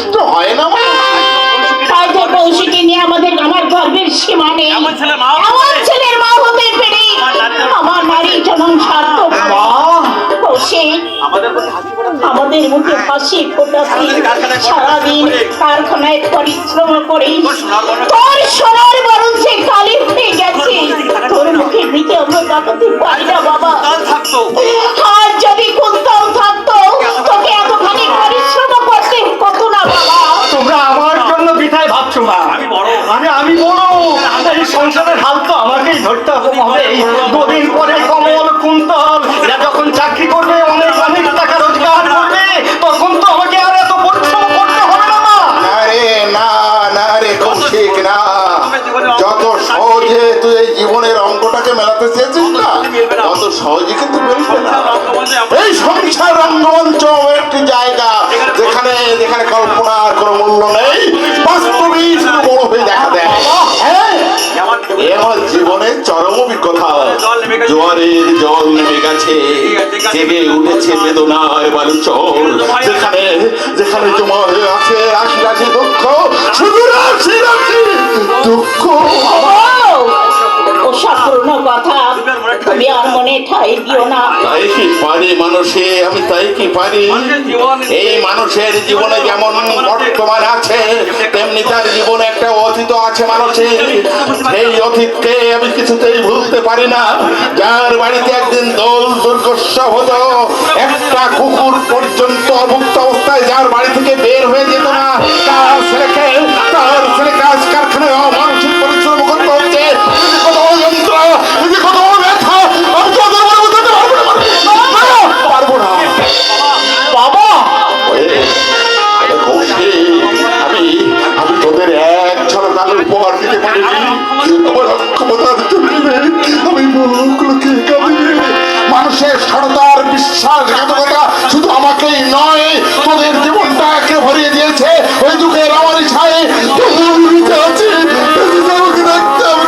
কষ্ট হয় না মা? হয়তো কৌশিকী নিয়ে আমার গর্বের সীমা নেই। এমন ছেলের মা হতে পেরে আমার নারী জনম সার্থক। কৌশিক, আমাদের মুখে হাসি ফোটাতে সারাদিন কারখানায় পরিশ্রম করে তোর সোনার বরণ যে কালি হয়ে গেছে, তোর মুখে দিকে আমরা তাকাতে পারি না বাবা। আর যদি কুন্তল থাকতো তোকে এতখানি পরিশ্রম করতে হতো না বাবা। তোমরা আমার জন্য বৃথায় ভাবছো না। আমি বড়, এই সংসারের হাল তো আমাকেই ধরতে হবে। দুদিন পরে কমল কুন্তল এরা যখন চাকরি করবে, অনেক অনেক টাকা রোজগার করবে, তখন তো আমাকে আর এত পরিশ্রম করতে হবে না মা। না রে কৌশিক, না। যত সহজে তুই এই জীবনের অঙ্কটাকে মেলাতে চেয়েছিস না, তত সহজে কিন্তু মেলবে না। এই সংসার রঙ্গমঞ্চ একটি জায়গা যেখানে যেখানে কল্পনার কোনো মূল্য নেই, বাস্তবিক শুধু বড় হয়ে দেখা দেয়। আমার জীবনের চরম অভিজ্ঞতা। জোয়ারের জল নেমে গেছে, জেগে উঠেছে বেদনায় বালুচর। যেখানে যেখানে জমা হয়ে আছে রাশি রাশি দুঃখ, শুধু রাশি রাশি দুঃখ। ওসব পুরনো কথা তুমি আর মনে ঠাই দিও না। তাই কি পারি মানুষে, আমি তাই কি পারি? এই মানুষের জীবনে যেমন বর্তমান আছে, তেমনি তার জীবনে একটা অতীত আছে মানুষের। সেই অতীতকে আমি কিছুতেই ভুলতে পারি না। যার বাড়িতে একদিন দোল দুর্গোৎসব হতো, একটা কুকুর পর্যন্ত অভুক্ত অবস্থায় যার বাড়ি থেকে বের হয়ে যেত না, তার ছেলেকে কাজ কারখানায় অমানসিক পরিশ্রম করতে হচ্ছে। কত যন্ত্র, কত ব্যথা, আমি তোদের মনে বোঝাতে পারবো না বাবা। আমি তোদের এক ছড়ানোর উপহার দিতে পারিনি। আমার অক্ষমতার জন্য আমি মুখ লুকিয়ে কাঁদি। মানুষের সরদার বিশ্বাসঘাতকতা শুধু আমাকেই নয়, তোদের জীবনটাকে ভরিয়ে দিয়েছে ওই দুঃখের আমার ইচ্ছায়। আমাকে দেখতে হবে।